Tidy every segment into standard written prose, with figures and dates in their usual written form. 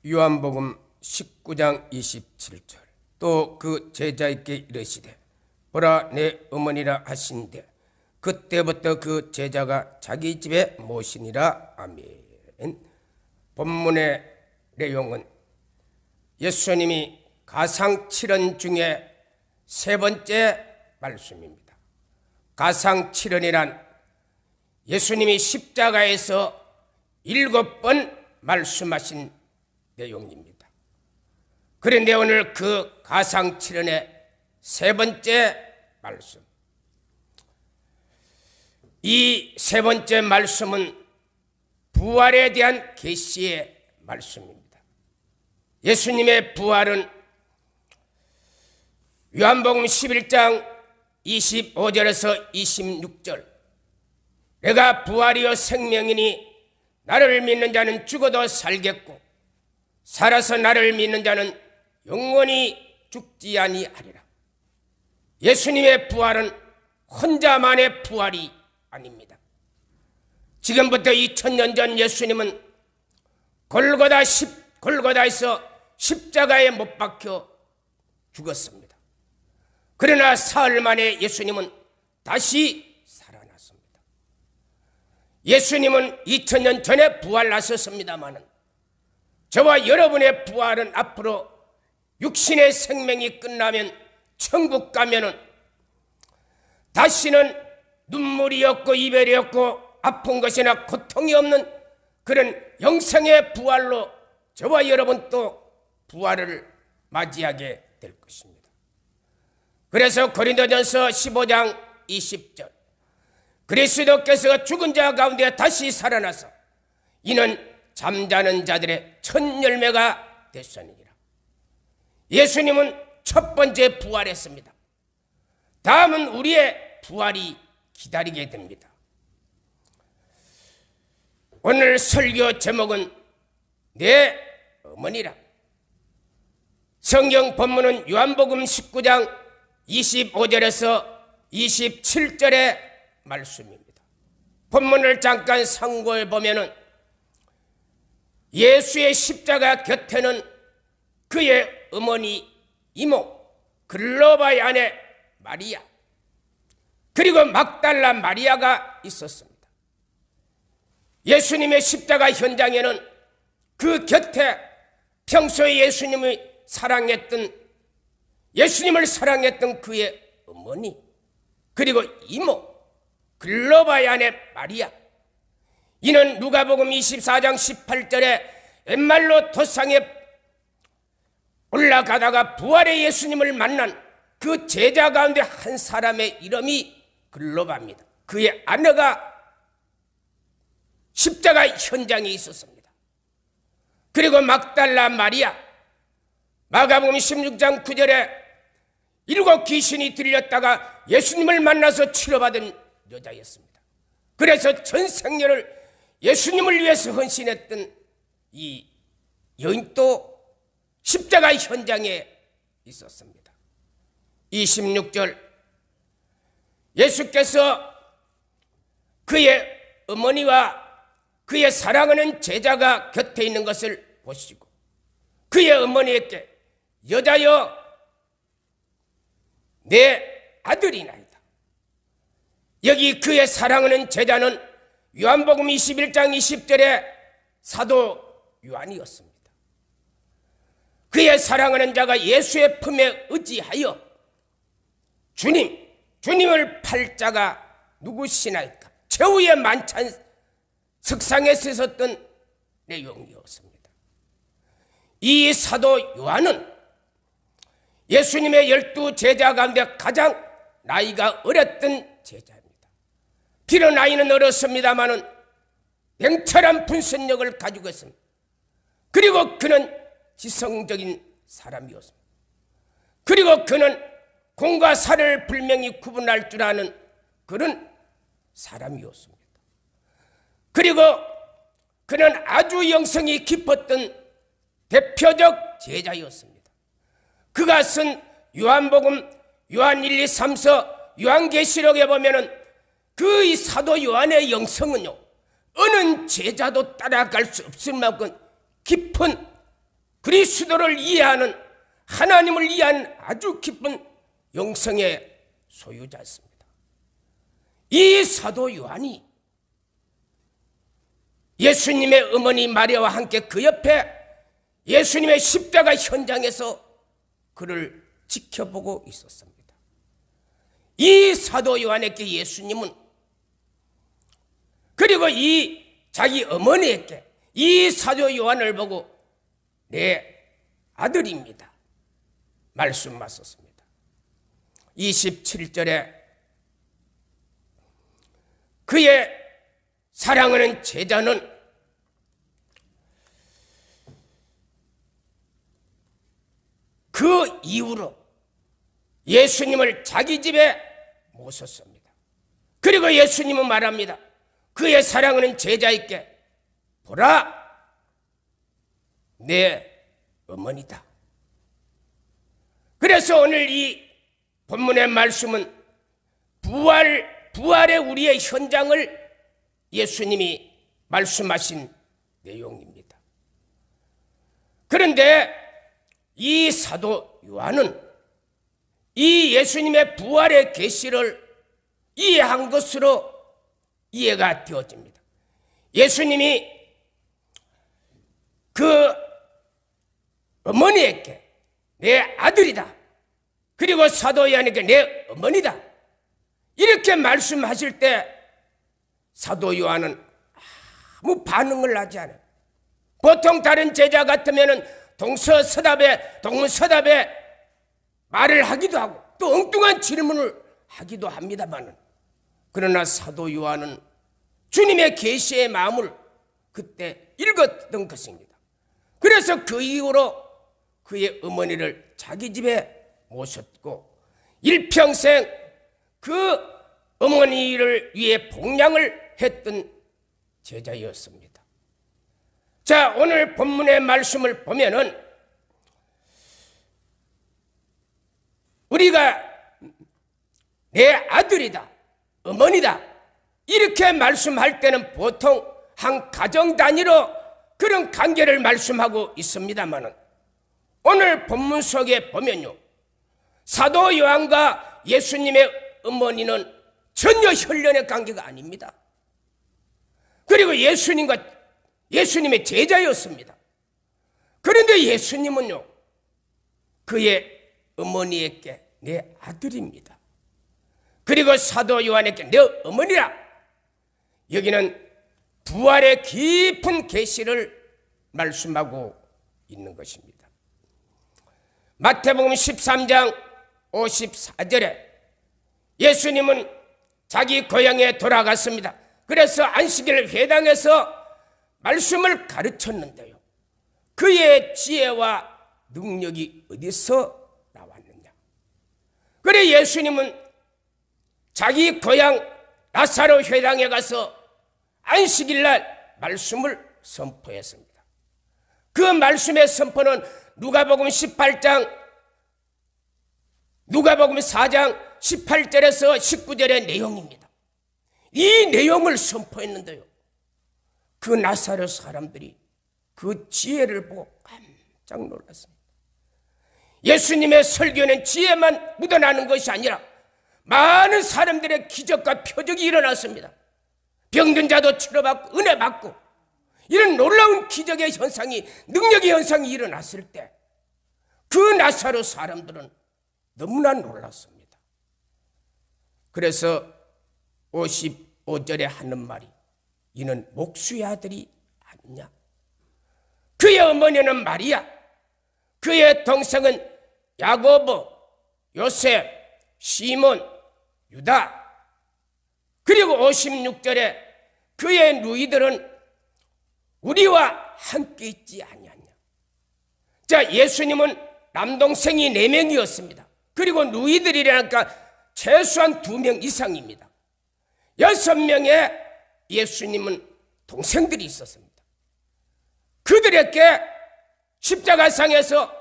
요한복음 19장 27절. 또 그 제자에게 이르시되 보라 내 어머니라 하신대 그때부터 그 제자가 자기 집에 모시니라. 아멘. 본문의 내용은 예수님이 가상칠언 중에 세 번째 말씀입니다. 가상칠언이란 예수님이 십자가에서 7번 말씀하신 내용입니다. 그런데 오늘 그 가상칠언의 세 번째 말씀, 이 세 번째 말씀은 부활에 대한 계시의 말씀입니다. 예수님의 부활은 요한복음 11장 25절에서 26절 내가 부활이요 생명이니 나를 믿는 자는 죽어도 살겠고 살아서 나를 믿는 자는 영원히 죽지 아니하리라. 예수님의 부활은 혼자만의 부활이 아닙니다. 지금부터 2000년 전 예수님은 골고다에서 십자가에 못 박혀 죽었습니다. 그러나 사흘 만에 예수님은 다시 살아났습니다. 예수님은 2000년 전에 부활하셨습니다마는 저와 여러분의 부활은 앞으로 육신의 생명이 끝나면 천국 가면은 다시는 눈물이 없고 이별이 없고 아픈 것이나 고통이 없는 그런 영생의 부활로 저와 여러분 또 부활을 맞이하게 될 것입니다. 그래서 고린도전서 15장 20절 그리스도께서 죽은 자 가운데 다시 살아나서 이는 잠자는 자들의 첫 열매가 됐으니라. 예수님은 첫 번째 부활했습니다. 다음은 우리의 부활이 기다리게 됩니다. 오늘 설교 제목은 내 어머니라. 성경 본문은 요한복음 19장 25절에서 27절의 말씀입니다. 본문을 잠깐 참고해 보면은 예수의 십자가 곁에는 그의 어머니 이모 글로바의 아내 마리아 그리고 막달라 마리아가 있었습니다. 예수님의 십자가 현장에는 그 곁에 평소에 예수님을 사랑했던 그의 어머니 그리고 이모 글로바의 아내 마리아, 이는 누가복음 24장 18절에 엠마로 도상에 올라가다가 부활의 예수님을 만난 그 제자 가운데 한 사람의 이름이 글로바입니다. 그의 아내가 십자가 현장에 있었습니다. 그리고 막달라 마리아, 마가복음 16장 9절에 7 귀신이 들렸다가 예수님을 만나서 치료받은 여자였습니다. 그래서 전 생애를 예수님을 위해서 헌신했던 이 여인도 십자가 현장에 있었습니다. 26절 예수께서 그의 어머니와 그의 사랑하는 제자가 곁에 있는 것을 보시고 그의 어머니에게 여자여 내 아들이나이다. 여기 그의 사랑하는 제자는 요한복음 21장 20절에 사도 요한이었습니다. 그의 사랑하는 자가 예수의 품에 의지하여 주님을 팔 자가 누구시나이까? 최후의 만찬 석상에 쓰셨던 내용이었습니다. 이 사도 요한은 예수님의 12 제자 가운데 가장 나이가 어렸던 제자입니다. 비록 나이는 어렸습니다마는 냉철한 분석력을 가지고 있습니다. 그리고 그는 지성적인 사람이었습니다. 그리고 그는 공과 사를 분명히 구분할 줄 아는 그런 사람이었습니다. 그리고 그는 아주 영성이 깊었던 대표적 제자였습니다. 그가 쓴 요한복음, 요한 1, 2, 3서, 요한계시록에 보면은 그 사도 요한의 영성은요 어느 제자도 따라갈 수 없을 만큼 깊은 그리스도를 이해하는, 하나님을 이해하는 아주 깊은 영성의 소유자였습니다. 이 사도 요한이 예수님의 어머니 마리아와 함께 그 옆에 예수님의 십자가 현장에서 그를 지켜보고 있었습니다. 이 사도 요한에게 예수님은, 그리고 이 자기 어머니에게 이 사도 요한을 보고 내 아들입니다 말씀하셨습니다. 27절에 그의 사랑하는 제자는 그 이후로 예수님을 자기 집에 모셨습니다. 그리고 예수님은 말합니다. 그의 사랑하는 제자에게 보라, 내 어머니다. 그래서 오늘 이 본문의 말씀은 부활의 우리의 현장을 예수님이 말씀하신 내용입니다. 그런데 이 사도 요한은 이 예수님의 부활의 계시를 이해한 것으로 이해가 되어집니다. 예수님이 그 어머니에게 내 아들이다, 그리고 사도 요한에게 내 어머니다, 이렇게 말씀하실 때 사도 요한은 아무 반응을 하지 않아요. 보통 다른 제자 같으면 동문서답에 말을 하기도 하고 또 엉뚱한 질문을 하기도 합니다만, 그러나 사도 요한은 주님의 계시의 마음을 그때 읽었던 것입니다. 그래서 그 이후로 그의 어머니를 자기 집에 모셨고 일평생 그 어머니를 위해 봉양을 했던 제자였습니다. 자, 오늘 본문의 말씀을 보면은 우리가 내 아들이다, 어머니다, 이렇게 말씀할 때는 보통 한 가정 단위로 그런 관계를 말씀하고 있습니다만, 오늘 본문 속에 보면요, 사도 요한과 예수님의 어머니는 전혀 혈연의 관계가 아닙니다. 그리고 예수님의 제자였습니다. 그런데 예수님은요, 그의 어머니에게 내 아들입니다. 그리고 사도 요한에게 내 어머니라. 여기는 부활의 깊은 계시를 말씀하고 있는 것입니다. 마태복음 13장 54절에 예수님은 자기 고향에 돌아갔습니다. 그래서 안식일 회당에서 말씀을 가르쳤는데요, 그의 지혜와 능력이 어디서 나왔느냐? 그래 예수님은 자기 고향 나사로 회당에 가서 안식일날 말씀을 선포했습니다. 그 말씀의 선포는 누가복음 4장 18절에서 19절의 내용입니다. 이 내용을 선포했는데요, 그 나사렛 사람들이 그 지혜를 보고 깜짝 놀랐습니다. 예수님의 설교는 지혜만 묻어나는 것이 아니라 많은 사람들의 기적과 표적이 일어났습니다. 병든 자도 치료받고 은혜 받고, 이런 놀라운 기적의 현상이, 능력의 현상이 일어났을 때 그 나사렛 사람들은 너무나 놀랐습니다. 그래서 55절에 하는 말이, 이는 목수의 아들이 아니냐? 그의 어머니는 마리아, 그의 동생은 야고보, 요셉, 시몬, 유다. 그리고 56절에 그의 누이들은 우리와 함께 있지 아니하냐? 자, 예수님은 남동생이 4명이었습니다. 그리고 누이들이라니까 최소한 2명 이상입니다. 6명의 예수님은 동생들이 있었습니다. 그들에게 십자가상에서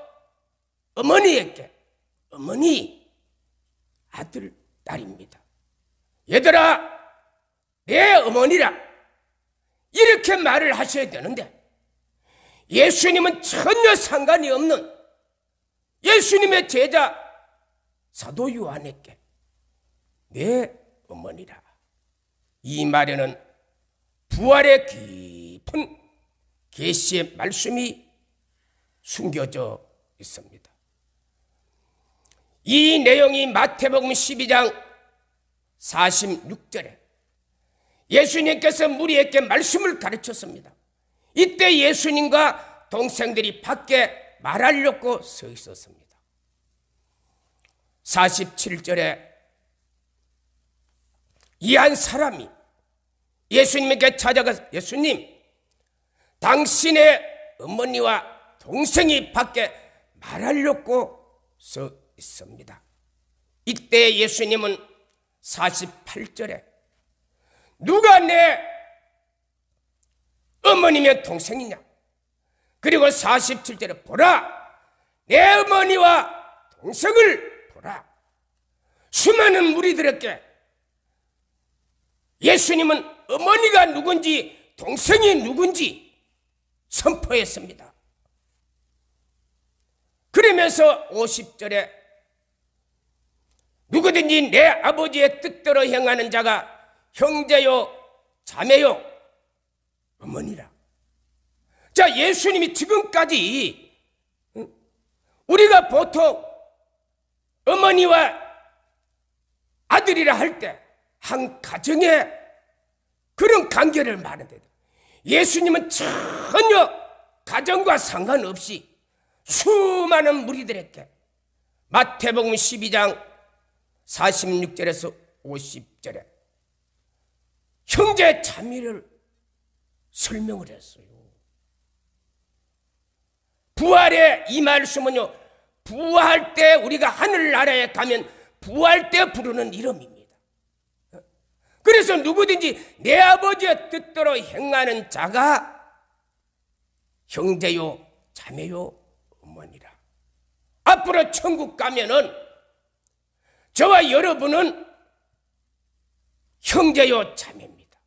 어머니에게, 어머니, 아들, 딸입니다, 얘들아 내 어머니라, 이렇게 말을 하셔야 되는데 예수님은 전혀 상관이 없는 예수님의 제자 사도 요한에게 내 어머니라. 이 말에는 부활의 깊은 계시의 말씀이 숨겨져 있습니다. 이 내용이 마태복음 12장 46절에 예수님께서 무리에게 말씀을 가르쳤습니다. 이때 예수님과 동생들이 밖에 말하려고 서 있었습니다. 47절에 이 한 사람이 예수님에게 찾아가서 예수님, 당신의 어머니와 동생이 밖에 말하려고 서 있습니다. 이때 예수님은 48절에 누가 내 어머니며 동생이냐? 그리고 47절에 보라, 내 어머니와 동생을 보라. 수많은 무리들에게 예수님은 어머니가 누군지 동생이 누군지 선포했습니다. 그러면서 50절에 누구든지 내 아버지의 뜻대로 행하는 자가 형제요 자매요 어머니라. 자, 예수님이 지금까지 우리가 보통 어머니와 아들이라 할 때 한 가정의 그런 관계를 말하는데 예수님은 전혀 가정과 상관없이 수많은 무리들에게 마태복음 12장 46절에서 50절에 형제 자매를 설명을 했어요. 부활의 이 말씀은요, 부활 때 우리가 하늘나라에 가면 부활 때 부르는 이름입니다. 그래서 누구든지 내 아버지의 뜻대로 행하는 자가 형제요 자매요 어머니라. 앞으로 천국 가면은 저와 여러분은 형제요 자매입니다.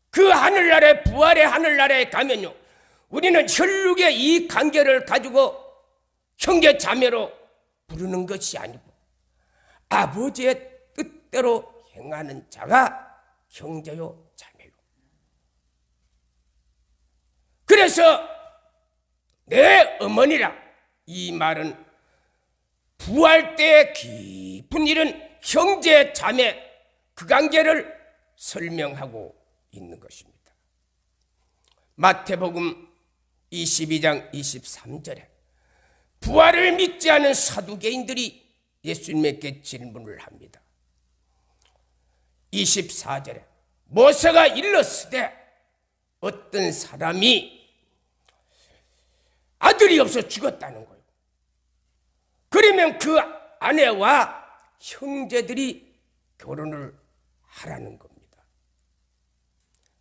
그 하늘나라에, 부활의 하늘나라에 가면요, 우리는 혈육의 이 관계를 가지고 형제 자매로 부르는 것이 아니고 아버지의 뜻대로 행하는 자가 형제요 자매요. 그래서 내 어머니라, 이 말은 부활 때의 깊은 일은 형제 자매 그 관계를 설명하고 있는 것입니다. 마태복음 22장 23절에 부활을 믿지 않은 사두개인들이 예수님에게 질문을 합니다. 24절에 모세가 일렀으되 어떤 사람이 아들이 없어 죽었다는 거예요. 그러면 그 아내와 형제들이 결혼을 하라는 겁니다.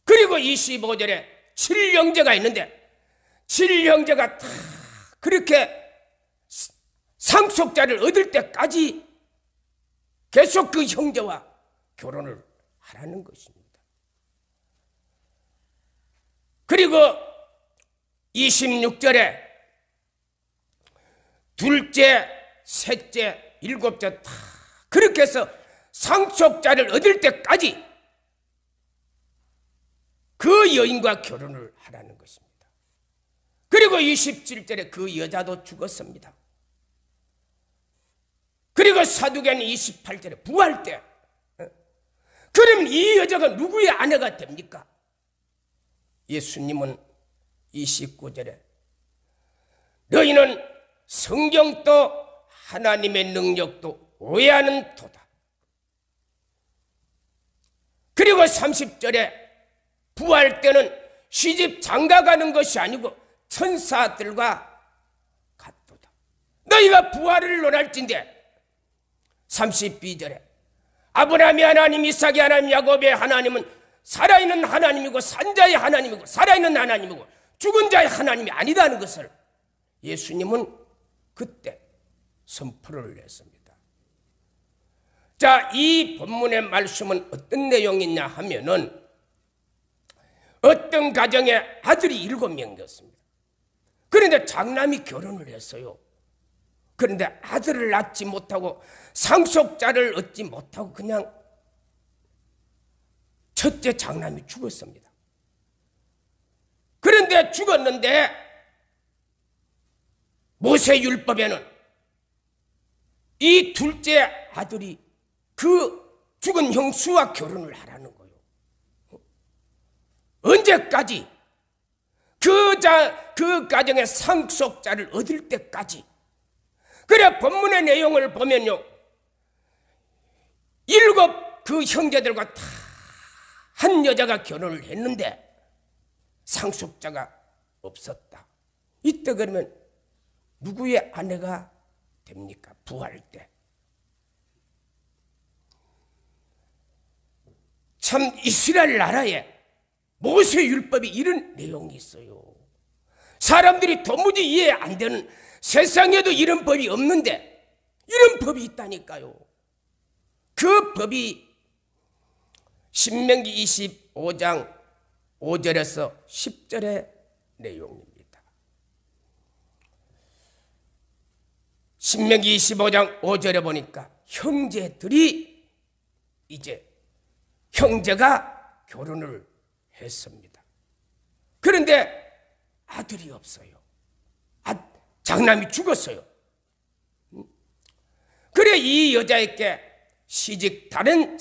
그리고 25절에 7형제가 있는데 7형제가 다 그렇게 상속자를 얻을 때까지 계속 그 형제와 결혼을 하라는 것입니다. 그리고 26절에 둘째, 셋째, 일곱째 다 그렇게 해서 상속자를 얻을 때까지 그 여인과 결혼을 하라는 것입니다. 그리고 27절에 그 여자도 죽었습니다. 그리고 사두개는 28절에 부활 때 그럼 이 여자가 누구의 아내가 됩니까? 예수님은 29절에 너희는 성경도 하나님의 능력도 오해하는 도다. 그리고 30절에 부활 때는 시집 장가가는 것이 아니고 천사들과 같도다. 너희가 부활을 논할진대 32절에 아브라함의 하나님, 이삭의 하나님, 야곱의 하나님은 살아있는 하나님이고 산자의 하나님이고 살아있는 하나님이고 죽은 자의 하나님이 아니다는 것을 예수님은 그때 선포를 했습니다. 자, 이 본문의 말씀은 어떤 내용이냐 하면은 어떤 가정에 아들이 7명이었습니다. 그런데 장남이 결혼을 했어요. 그런데 아들을 낳지 못하고 상속자를 얻지 못하고 그냥 첫째 장남이 죽었습니다. 그런데 죽었는데 모세율법에는 이 둘째 아들이 그 죽은 형수와 결혼을 하라는 거예요. 언제까지? 그 가정의 상속자를 얻을 때까지. 그래 본문의 내용을 보면요, 7 그 형제들과 다 한 여자가 결혼을 했는데 상속자가 없었다. 이때 그러면 누구의 아내가 됩니까? 부활 때. 참 이스라엘 나라에 모세율법이 이런 내용이 있어요. 사람들이 도무지 이해 안 되는, 세상에도 이런 법이 없는데 이런 법이 있다니까요. 그 법이 신명기 25장 5절에서 10절의 내용입니다. 신명기 25장 5절에 보니까 형제들이 이제 형제가 결혼을 했습니다. 그런데 아들이 없어요. 장남이 죽었어요. 그래 이 여자에게 다른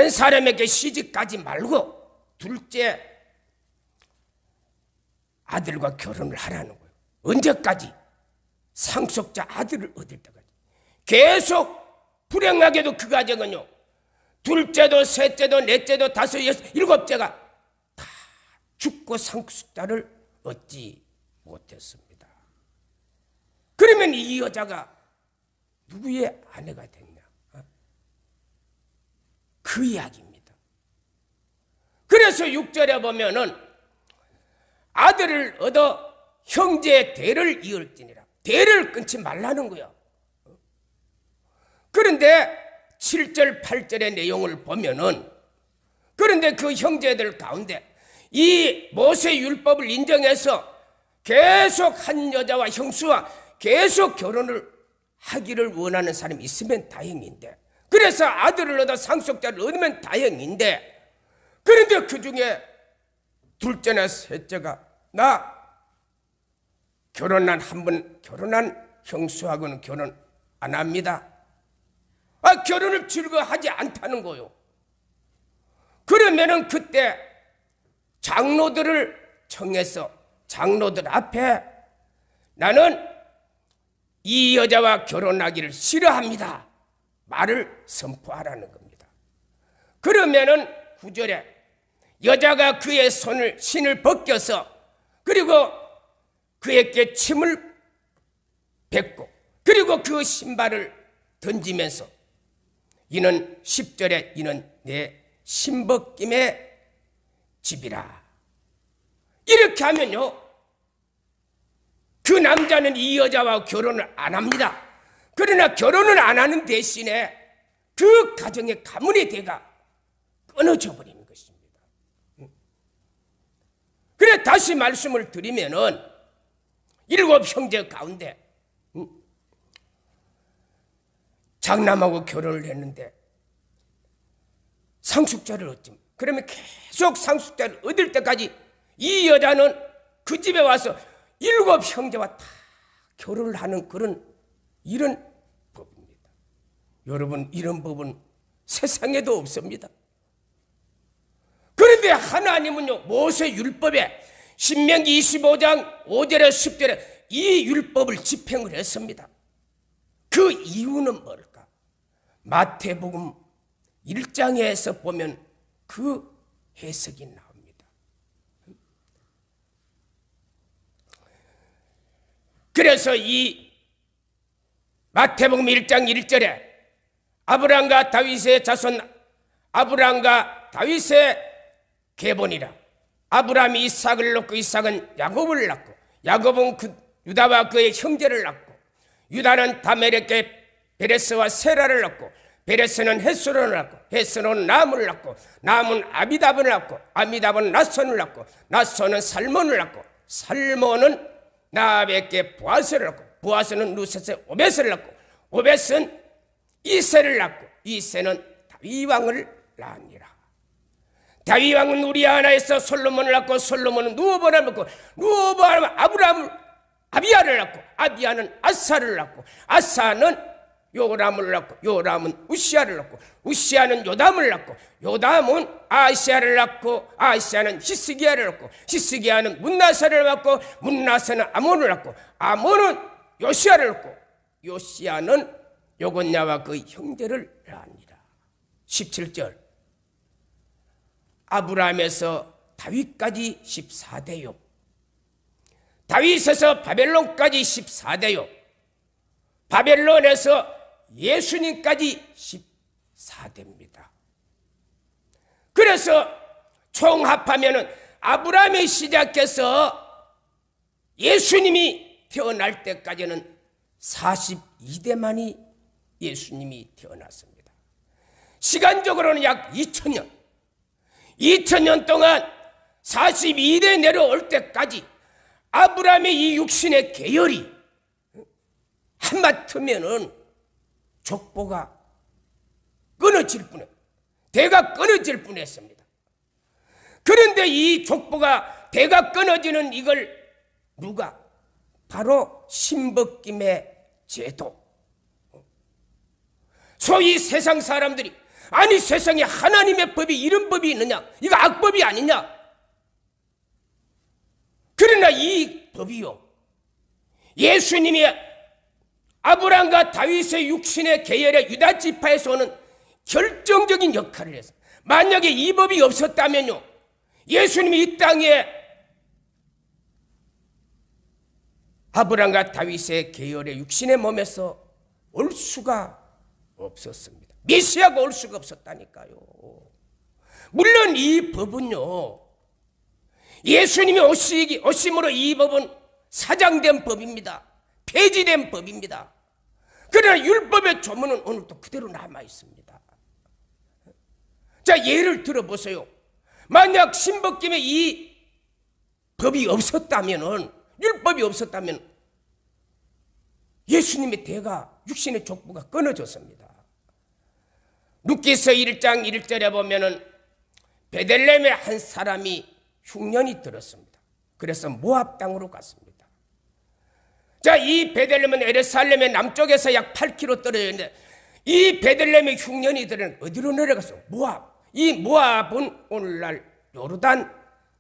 사람에게 시집가지 말고 둘째 아들과 결혼을 하라는 거예요. 언제까지? 상속자 아들을 얻을 때까지. 계속 불행하게도 그 가정은요, 둘째도 셋째도 넷째도 다섯 여섯 일곱째가 다 죽고 상속자를 얻지 못했습니다. 그러면 이 여자가 누구의 아내가 됐냐? 그 이야기입니다. 그래서 6절에 보면은 아들을 얻어 형제의 대를 이을지니라. 대를 끊지 말라는 거야. 그런데 7절 8절의 내용을 보면은, 그런데 그 형제들 가운데 이 모세율법을 인정해서 계속 한 여자와 형수와 계속 결혼을 하기를 원하는 사람이 있으면 다행인데, 그래서 아들을 얻어 상속자를 얻으면 다행인데, 그런데 그 중에 둘째나 셋째가 나 결혼한 형수하고는 결혼 안 합니다. 결혼을 즐거워하지 않다는 거요. 그러면은 그때 장로들을 청해서 장로들 앞에 나는 이 여자와 결혼하기를 싫어합니다 말을 선포하라는 겁니다. 그러면은 9절에 여자가 그의 신을 벗겨서 그리고 그에게 침을 뱉고 그리고 그 신발을 던지면서 이는 10절에 이는 내 신벗김의 집이라. 이렇게 하면요, 그 남자는 이 여자와 결혼을 안 합니다. 그러나 결혼을 안 하는 대신에 그 가정의 가문의 대가 끊어져 버리는 것입니다. 그래 다시 말씀을 드리면은 7 형제 가운데 장남하고 결혼을 했는데 상속자를 얻지. 그러면 계속 상속자를 얻을 때까지 이 여자는 그 집에 와서 7 형제와 다 결혼을 하는 이런 법입니다. 여러분, 이런 법은 세상에도 없습니다. 그런데 하나님은요, 모세율법에 신명기 25장 5절에 10절에 이 율법을 집행을 했습니다. 그 이유는 뭘까? 마태복음 1장에서 보면 그 해석이 나옵니다. 그래서 이 마태복음 1장 1절에 아브라함과 다윗의 자손, 아브라함과 다윗의 계본이라. 아브라함이 이삭을 낳고 이삭은 야곱을 낳고 야곱은 유다와 그의 형제를 낳고 유다는 다메렉의 베레스와 세라를 낳고 베레스는 헷소론을 낳고 헷소론은 나함을 낳고 나함은 아미답을 낳고 아미답은 나손을 낳고 나손은 살몬을 낳고 살몬은 나합에게 보아스를 낳고, 보아스는 루셋에 오벳을 낳고, 오벳은 이새를 낳고, 이새는 다윗 왕을 낳으니라. 다윗 왕은 우리아나에서 솔로몬을 낳고, 솔로몬은 누호보람을 낳고, 누호보람은 아비야를 낳고, 아비야는 아사를 낳고, 아사는 요람을 낳고, 요람은 우시아를 낳고, 우시아는 요담을 낳고, 요담은 아시아를 낳고, 아시아는 히스기야를 낳고, 히스기야는 문나사를 낳고, 문나사는 아몬을 낳고, 아몬은 요시아를 낳고, 요시아는 요곤야와 그 형제를 낳으니라. 17절. 아브라함에서 다윗까지 14대요. 다윗에서 바벨론까지 14대요. 바벨론에서 예수님까지 14대입니다. 그래서 총합하면은 아브라함이 시작해서 예수님이 태어날 때까지는 42대만이 예수님이 태어났습니다. 시간적으로는 약 2000년. 2000년 동안 42대 내려올 때까지 아브라함의 이 육신의 계열이 한마트면은 족보가 끊어질 뻔해, 대가 끊어질 뻔했습니다. 그런데 이 족보가 대가 끊어지는 이걸 누가? 바로 신법김의 제도. 소위 세상 사람들이, 아니 세상에 하나님의 법이 이런 법이 있느냐, 이거 악법이 아니냐. 그러나 이 법이요, 예수님이 아브라함과 다윗의 육신의 계열의 유다 지파에서 오는 결정적인 역할을 했어요. 만약에 이 법이 없었다면요, 예수님이 이 땅에 아브라함과 다윗의 계열의 육신의 몸에서 올 수가 없었습니다. 메시아가 올 수가 없었다니까요. 물론 이 법은요, 예수님이 오심으로 이 법은 사장된 법입니다. 폐지된 법입니다. 그러나 율법의 조문은 오늘도 그대로 남아 있습니다. 자, 예를 들어보세요. 만약 신법김에 이 법이 없었다면은, 율법이 없었다면 예수님의 대가 육신의 족보가 끊어졌습니다. 룻기서 1장 1절에 보면은 베들레헴의 한 사람이 흉년이 들었습니다. 그래서 모압 땅으로 갔습니다. 자, 이 베들레헴은 예루살렘의 남쪽에서 약 8km 떨어져 있는데, 이 베들레헴의 흉년이 들은 어디로 내려갔어? 모압. 이 모압은 오늘날 요르단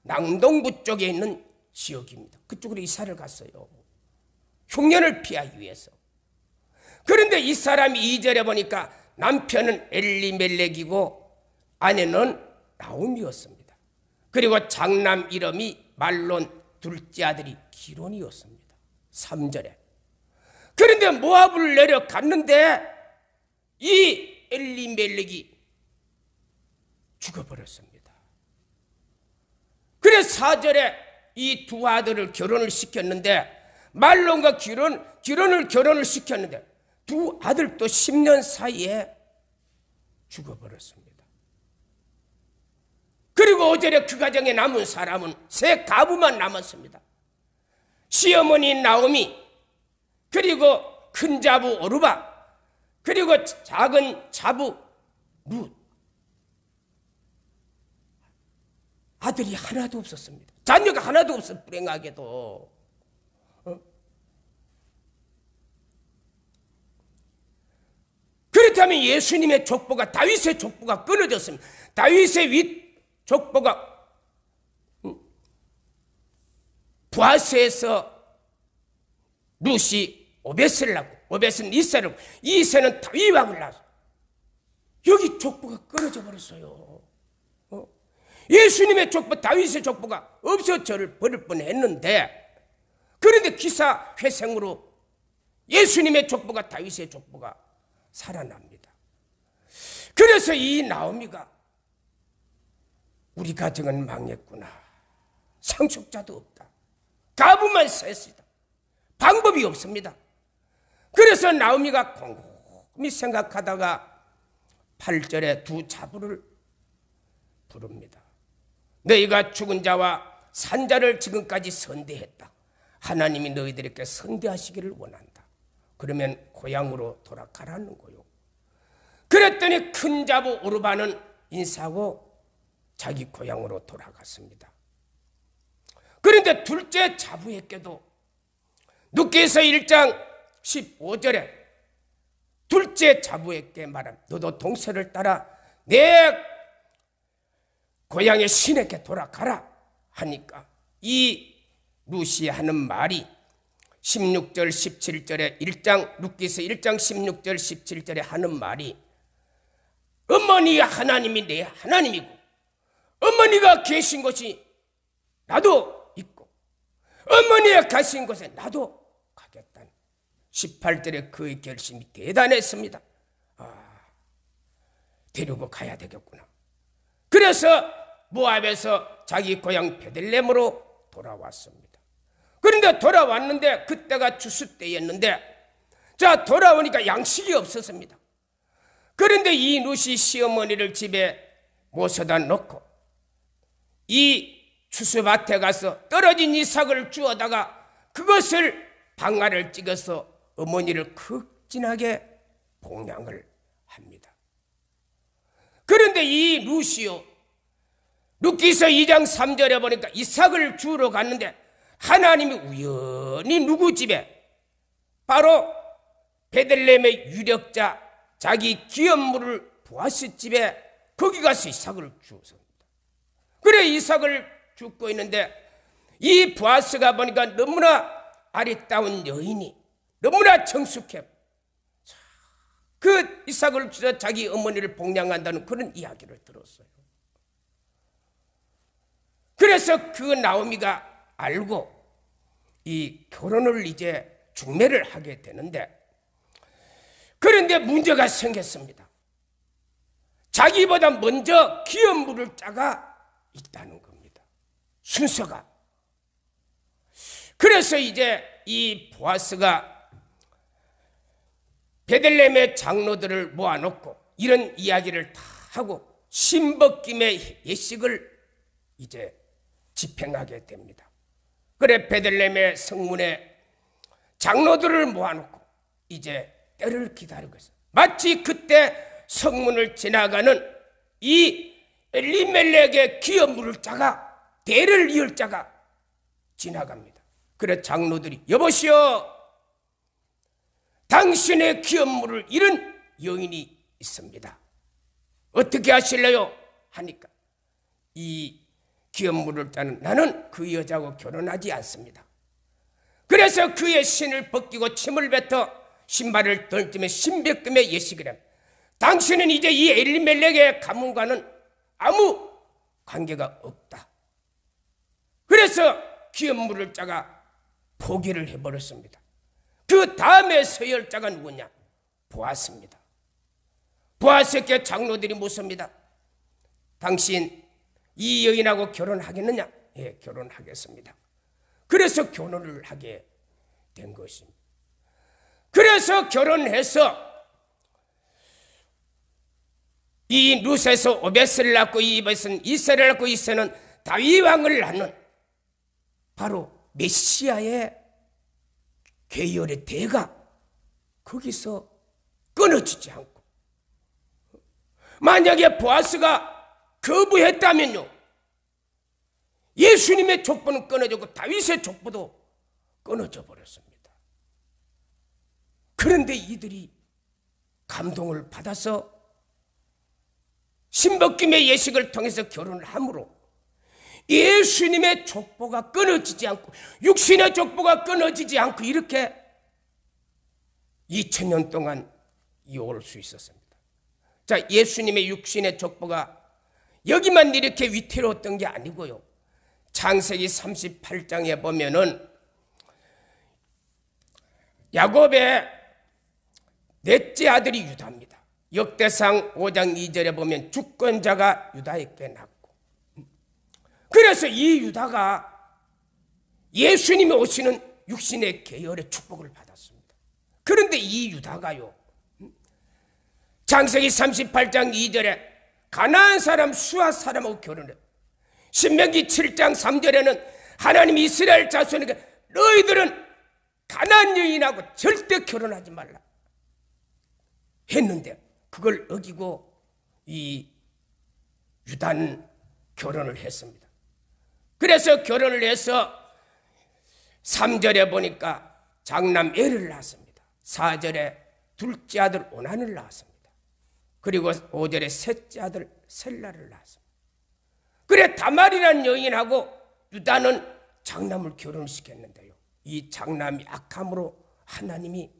남동부 쪽에 있는 지역입니다. 그쪽으로 이사를 갔어요. 흉년을 피하기 위해서. 그런데 이 사람이 2절에 보니까 남편은 엘리멜렉이고 아내는 나오미였습니다. 그리고 장남 이름이 말론, 둘째 아들이 기론이었습니다. 3절에. 그런데 모압을 내려갔는데 이 엘리멜렉이 죽어버렸습니다. 그래서 4절에 이 두 아들을 결혼을 시켰는데, 말론과 기론을 결혼을 시켰는데 두 아들도 10년 사이에 죽어버렸습니다. 그리고 5절에 그 가정에 남은 사람은 세 가부만 남았습니다. 시어머니 나오미, 그리고 큰 자부 오르바, 그리고 작은 자부 룻. 아들이 하나도 없었습니다. 자녀가 하나도 없어, 불행하게도. 그렇다면 예수님의 족보가, 다윗의 족보가 끊어졌습니다. 다윗의 윗 족보가 부하스에서 룻이 오벳을 낳고, 오벳은 이새를 낳고, 이새는 다윗 왕을 낳았어. 여기 족보가 끊어져 버렸어요. 예수님의 족보, 다윗의 족보가 없어져를 버릴 뻔했는데, 그런데 기사 회생으로 예수님의 족보가, 다윗의 족보가 살아납니다. 그래서 이 나오미가 우리 가정은 망했구나, 상속자도 없다, 가부만 셋이다, 방법이 없습니다. 그래서 나오미가 곰곰이 생각하다가 8절에 두 자부를 부릅니다. 너희가 죽은 자와 산자를 지금까지 선대했다. 하나님이 너희들에게 선대하시기를 원한다. 그러면 고향으로 돌아가라는 거요. 그랬더니 큰 자부 오르바는 인사하고 자기 고향으로 돌아갔습니다. 그런데 둘째 자부에게도 누가복음 1장 15절에 둘째 자부에게 말합니다. 너도 동서를 따라 내 고향의 신에게 돌아가라 하니까 이 루시 하는 말이 16절 17절에 누가복음 1장 16절 17절에 하는 말이 어머니 하나님이 내 하나님이고 어머니가 계신 곳이 나도 있고 어머니가 가신 곳에 나도 가겠다는 18절에 그의 결심이 대단했습니다. 데리고 가야 되겠구나. 그래서 모압에서 자기 고향 베들레헴으로 돌아왔습니다. 그런데 돌아왔는데 그때가 추수 때였는데 자 돌아오니까 양식이 없었습니다. 그런데 이 루시 시어머니를 집에 모셔다 놓고 이 추수밭에 가서 떨어진 이삭을 주워다가 그것을 방아를 찍어서 어머니를 극진하게 봉양을 합니다. 그런데 이 루시오 룻기서 2장 3절에 보니까 이삭을 주우러 갔는데 하나님이 우연히 누구 집에 바로 베들레헴의 유력자 자기 기업물을 보아스 집에 거기 가서 이삭을 주었습니다. 그래 이삭을 줍고 있는데 이 보아스가 보니까 너무나 아리따운 여인이 너무나 정숙해 그 이삭을 주서 자기 어머니를 봉양한다는 그런 이야기를 들었어요. 그래서 그 나오미가 알고 이 결혼을 이제 중매를 하게 되는데 그런데 문제가 생겼습니다. 자기보다 먼저 기업물을 자가 있다는 겁니다. 순서가. 그래서 이제 이 보아스가 베들레헴의 장로들을 모아놓고 이런 이야기를 다 하고 신벗김의 예식을 이제 집행하게 됩니다. 그래 베들레헴의 성문에 장로들을 모아놓고 이제 때를 기다리고 있어요. 마치 그때 성문을 지나가는 이 엘리멜렉의 기업물을 자가 대를 이을 자가 지나갑니다. 그래 장로들이 여보시오 당신의 기업물을 잃은 여인이 있습니다. 어떻게 하실래요? 하니까 이 기업물을 따는 나는 그 여자하고 결혼하지 않습니다. 그래서 그의 신을 벗기고 침을 뱉어 신발을 던지며 신벽금의 예식을 합니다. 당신은 이제 이 엘리멜렉의 가문과는 아무 관계가 없다. 그래서 기업물을 짜가 포기를 해버렸습니다. 그 다음에 서열자가 누구냐? 보아스입니다. 보아스에게 장로들이 묻습니다. 당신 이 여인하고 결혼하겠느냐? 예, 결혼하겠습니다. 그래서 결혼을 하게 된 것입니다. 그래서 결혼해서 이 룻에서 오벳을 낳고 이 오벳은 이세를 낳고 이세는 다윗 왕을 낳는 바로 메시아의 계열의 대가 거기서 끊어지지 않고 만약에 보아스가 거부했다면요 예수님의 족보는 끊어졌고 다윗의 족보도 끊어져 버렸습니다. 그런데 이들이 감동을 받아서 신벗김의 예식을 통해서 결혼을 함으로 예수님의 족보가 끊어지지 않고 육신의 족보가 끊어지지 않고 이렇게 2000년 동안 이어올 수 있었습니다. 자, 예수님의 육신의 족보가 여기만 이렇게 위태로웠던 게 아니고요. 창세기 38장에 보면은 야곱의 넷째 아들이 유다입니다. 역대상 5장 2절에 보면 주권자가 유다에게 낳고 그래서 이 유다가 예수님이 오시는 육신의 계열의 축복을 받았습니다. 그런데 이 유다가요 창세기 38장 2절에 가나안 사람 수아 사람하고 결혼해 신명기 7장 3절에는 하나님이 이스라엘 자손에게 너희들은 가나안 여인하고 절대 결혼하지 말라 했는데 그걸 어기고 이 유다는 결혼을 했습니다. 그래서 결혼을 해서 3절에 보니까 장남 엘을 낳았습니다. 4절에 둘째 아들 오난을 낳았습니다. 그리고 5절에 셋째 아들 셀라를 낳았습니다. 그래 다말이라는 여인하고 유다는 장남을 결혼시켰는데요, 이 장남이 악함으로 하나님이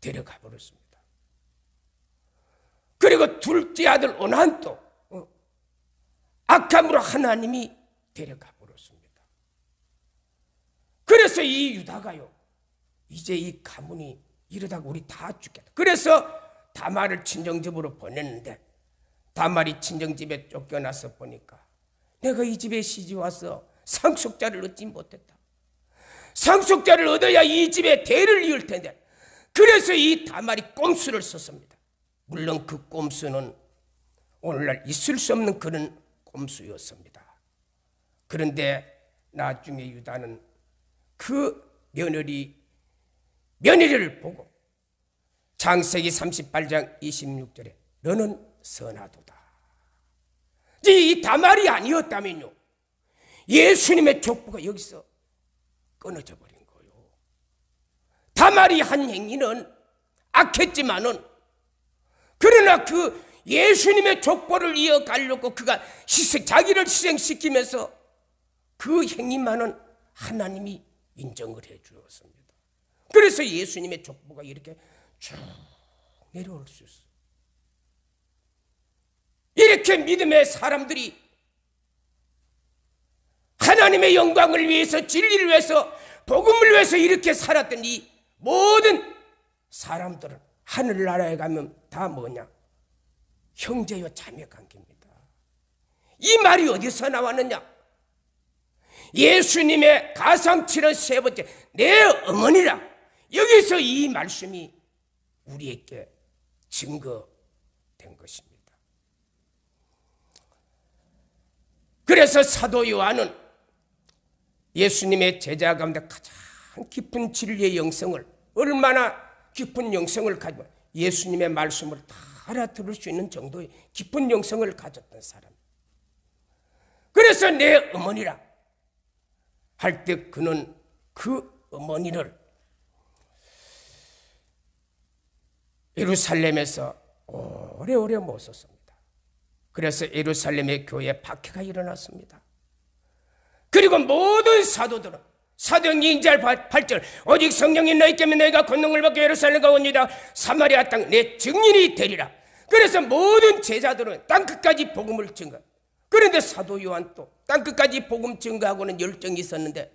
데려가 버렸습니다. 그리고 둘째 아들 오난도 악함으로 하나님이 데려가 버렸습니다. 그래서 이 유다가요, 이제 이 가문이 이러다가 우리 다 죽겠다. 그래서 다말을 친정집으로 보냈는데 다말이 친정집에 쫓겨나서 보니까 내가 이 집에 시집 와서 상속자를 얻지 못했다. 상속자를 얻어야 이 집에 대를 이을 텐데 그래서 이 다말이 꼼수를 썼습니다. 물론 그 꼼수는 오늘날 있을 수 없는 그런 꼼수였습니다. 그런데 나중에 유다는 그 며느리를 보고 창세기 38장 26절에 너는 선하도다. 이 다말이 아니었다면요, 예수님의 족보가 여기서 끊어져 버린 거예요. 다말이 한 행위는 악했지만은 그러나 그 예수님의 족보를 이어가려고 그가 자기를 희생시키면서 그 행위만은 하나님이 인정을 해 주었습니다. 그래서 예수님의 족보가 이렇게 쭉 내려올 수 있어요. 이렇게 믿음의 사람들이 하나님의 영광을 위해서, 진리를 위해서, 복음을 위해서 이렇게 살았던 이 모든 사람들은 하늘나라에 가면 다 뭐냐? 형제요 자매 관계입니다. 이 말이 어디서 나왔느냐? 예수님의 가상치는 세 번째 내 어머니라, 여기서 이 말씀이 우리에게 증거된 것입니다. 그래서 사도 요한은 예수님의 제자 가운데 가장 깊은 진리의 영성을, 얼마나 깊은 영성을 가지고 예수님의 말씀을 다 알아들을 수 있는 정도의 깊은 영성을 가졌던 사람. 그래서 내 어머니라 할 때 그는 그 어머니를 예루살렘에서 오래오래 모셨습니다. 그래서 예루살렘의 교회에 박해가 일어났습니다. 그리고 모든 사도들은 사도행 2장 8절 오직 성령이 너희께 임하면 너희가 권능을 받고 예루살렘과 옵니다. 사마리아 땅 내 증인이 되리라. 그래서 모든 제자들은 땅끝까지 복음을 증거. 그런데 사도 요한도 땅끝까지 복음 증거하고는 열정이 있었는데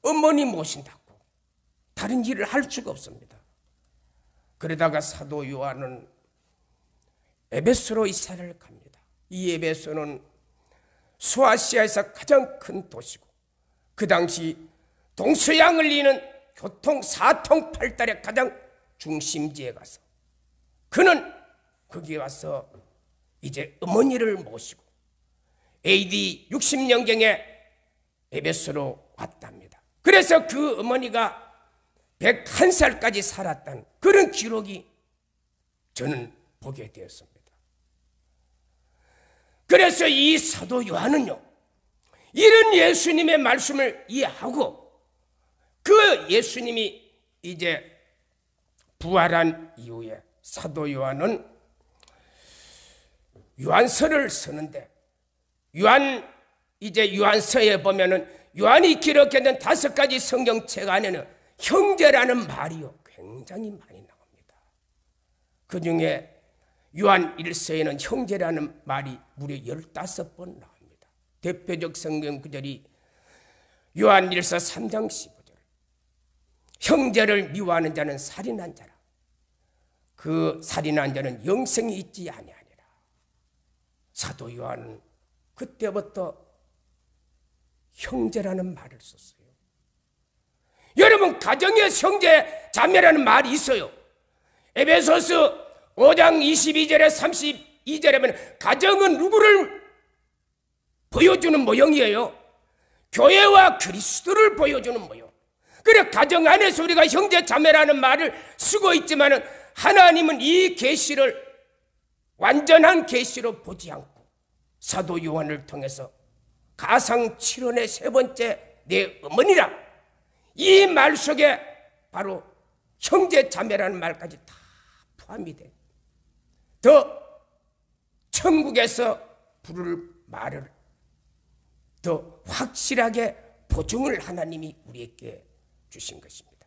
어머니 모신다고 다른 일을 할 수가 없습니다. 그러다가 사도 요한은 에베소로 이사를 갑니다. 이 에베소는 소아시아에서 가장 큰 도시고 그 당시 동서양을 이는 교통 사통팔달의 가장 중심지에 가서 그는 거기에 와서 이제 어머니를 모시고 AD 60년경에 에베소로 왔답니다. 그래서 그 어머니가 101살까지 살았다는 그런 기록이 저는 보게 되었습니다. 그래서 이 사도 요한은요, 이런 예수님의 말씀을 이해하고 그 예수님이 이제 부활한 이후에 사도 요한은 요한서를 쓰는데 요한서에 보면은 요한이 기록했던 5가지 성경책 안에는 형제라는 말이요 굉장히 많이 나옵니다. 그 중에 요한 1서에는 형제라는 말이 무려 15번 나옵니다. 대표적 성경 구절이 요한 1서 3장 15절 형제를 미워하는 자는 살인한 자라. 그 살인한 자는 영생이 있지 아니하니라. 사도 요한은 그때부터 형제라는 말을 썼어요. 여러분, 가정에 형제 자매라는 말이 있어요. 에베소서 5장 22절에 32절에 보면 가정은 누구를 보여주는 모형이에요. 교회와 그리스도를 보여주는 모형. 그래, 가정 안에서 우리가 형제 자매라는 말을 쓰고 있지만 하나님은 이 계시를 완전한 계시로 보지 않고 사도 요한을 통해서 가상칠언의 세 번째 내 어머니라, 이 말 속에 바로 형제 자매라는 말까지 다 포함이 돼. 더 천국에서 부를 말을 더 확실하게 보증을 하나님이 우리에게 주신 것입니다.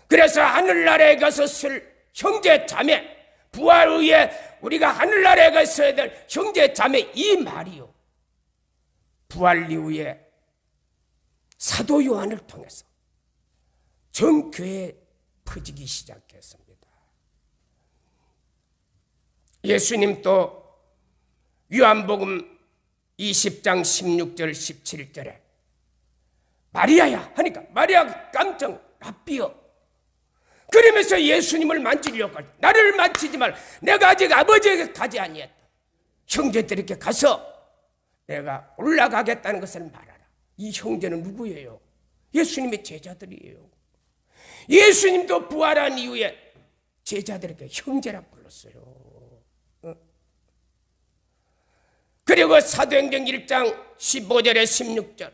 그래서 하늘나라에 가서 쓸 형제 자매, 부활 후에 우리가 하늘나라에 가서야 될 형제 자매, 이 말이요, 부활 이후에 사도 요한을 통해서 전 교회에 퍼지기 시작했습니다. 예수님 또 요한복음 20장 16절 17절에 마리아야 하니까 마리아가 깜짝 라삐여, 그러면서 예수님을 만지려고 할 때 나를 만지지 말, 내가 아직 아버지에게 가지 아니했다. 형제들에게 가서 내가 올라가겠다는 것을 말하라. 이 형제는 누구예요? 예수님의 제자들이에요. 예수님도 부활한 이후에 제자들에게 형제라 불렀어요. 그리고 사도행전 1장 15절에 16절,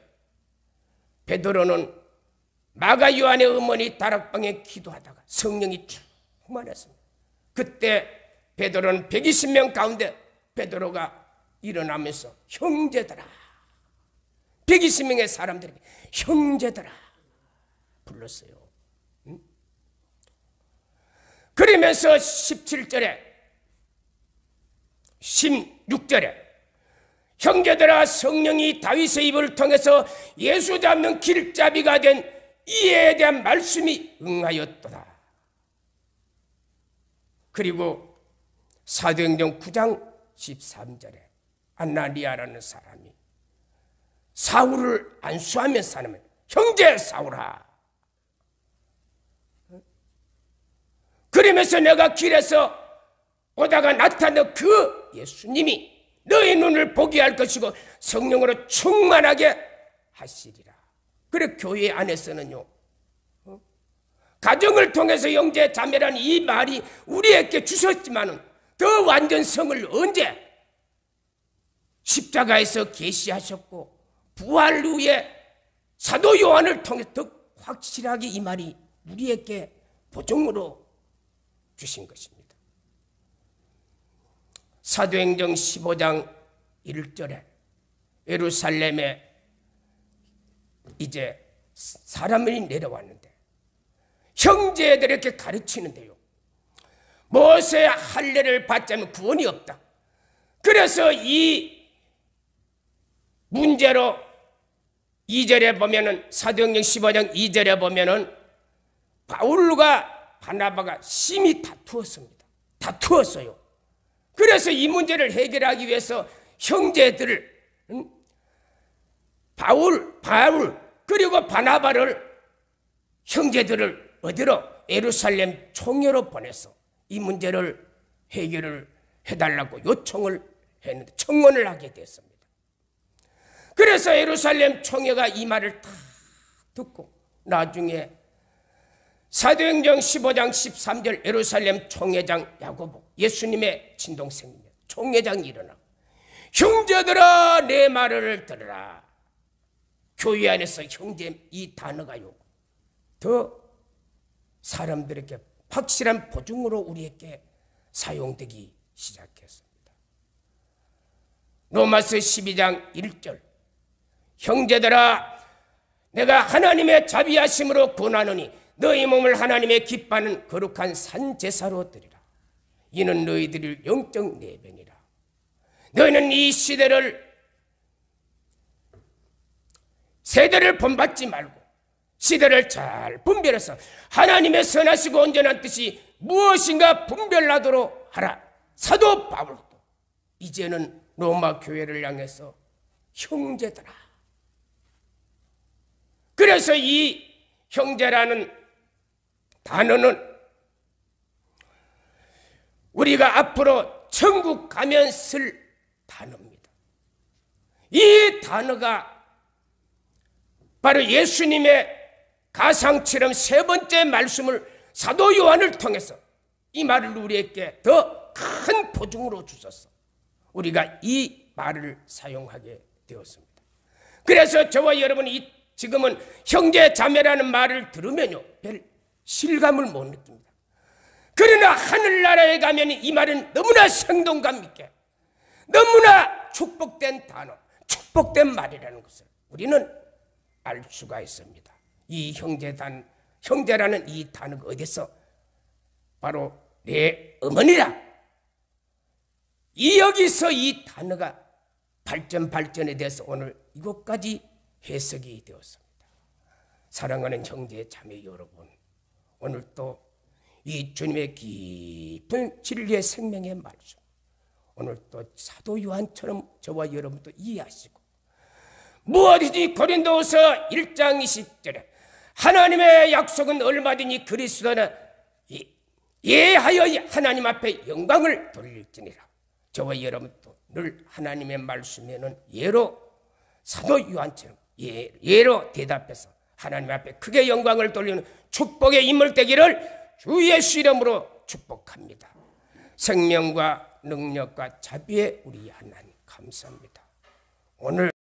베드로는 마가 요한의 어머니 다락방에 기도하다가 성령이 충만했습니다. 그때 베드로는 120명 가운데 베드로가 일어나면서 형제들아, 120명의 사람들에게 형제들아 불렀어요. 그러면서 17절에 16절에 형제들아, 성령이 다윗의 입을 통해서 예수 잡는 길잡이가 된 이에 대한 말씀이 응하였도다. 그리고 사도행전 9장 13절에 안나니아라는 사람이 사울을 안수하면서 사는 형제 사울아, 그러면서 내가 길에서 오다가 나타난 그 예수님이 너의 눈을 보게 할 것이고 성령으로 충만하게 하시리라. 그래, 교회 안에서는요, 가정을 통해서 형제 자매라는 이 말이 우리에게 주셨지만은 더 완전성을 언제? 십자가에서 계시하셨고 부활 후에 사도 요한을 통해 더 확실하게 이 말이 우리에게 보증으로 주신 것입니다. 사도행전 15장 1절에 예루살렘에 이제 사람이 내려왔는데 형제들에게 가르치는데요, 모세의 할례를 받지 않으면 구원이 없다. 그래서 이 문제로 2절에 보면은, 사도행전 15장 2절에 보면은 바울과 바나바가 심히 다투었어요. 그래서 이 문제를 해결하기 위해서 형제들을, 바울 그리고 바나바를, 형제들을 어디로? 예루살렘 총회로 보내서 이 문제를 해결을 해달라고 요청을 했는데 청원을 하게 됐습니다. 그래서 예루살렘 총회가 이 말을 다 듣고 나중에 사도행전 15장 13절 예루살렘 총회장 야고보, 예수님의 친동생입니다. 총회장이 일어나고 형제들아 내 말을 들으라. 교회 안에서 형제 이 단어가요, 더 사람들에게 확실한 보증으로 우리에게 사용되기 시작했습니다. 로마서 12장 1절 형제들아 내가 하나님의 자비하심으로 권하노니 너희 몸을 하나님의 기뻐하는 거룩한 산제사로 드리라. 이는 너희들의 영적 내변이라. 너희는 이 세대를 본받지 말고 시대를 잘 분별해서 하나님의 선하시고 온전한 뜻이 무엇인가 분별하도록 하라. 사도 바울도 이제는 로마 교회를 향해서 형제들아. 그래서 이 형제라는 단어는 우리가 앞으로 천국 가면 쓸 단어입니다. 이 단어가 바로 예수님의 가상처럼 세 번째 말씀을 사도 요한을 통해서 이 말을 우리에게 더 큰 보증으로 주셨어. 우리가 이 말을 사용하게 되었습니다. 그래서 저와 여러분이 지금은 형제 자매라는 말을 들으면요 별 실감을 못 느낍니다. 그러나 하늘나라에 가면 이 말은 너무나 생동감 있게, 너무나 축복된 단어, 축복된 말이라는 것을 우리는 알 수가 있습니다. 이 형제라는 이 단어가 어디서? 바로 내 어머니라. 여기서 이 단어가 발전에 대해서 오늘 이것까지 해석이 되었습니다. 사랑하는 형제 자매 여러분, 오늘 또 이 주님의 깊은 진리의 생명의 말씀, 오늘 또 사도 요한처럼 저와 여러분도 이해하시고, 무엇이지 고린도서 1장 20절에 하나님의 약속은 얼마든지 그리스도는 예하여 하나님 앞에 영광을 돌릴지니라. 저와 여러분도 늘 하나님의 말씀에는 예로 사도 요한처럼 예로 대답해서 하나님 앞에 크게 영광을 돌리는 축복의 인물 되기를 주 예수 이름으로 축복합니다. 생명과 능력과 자비의 우리 하나님 감사합니다. 오늘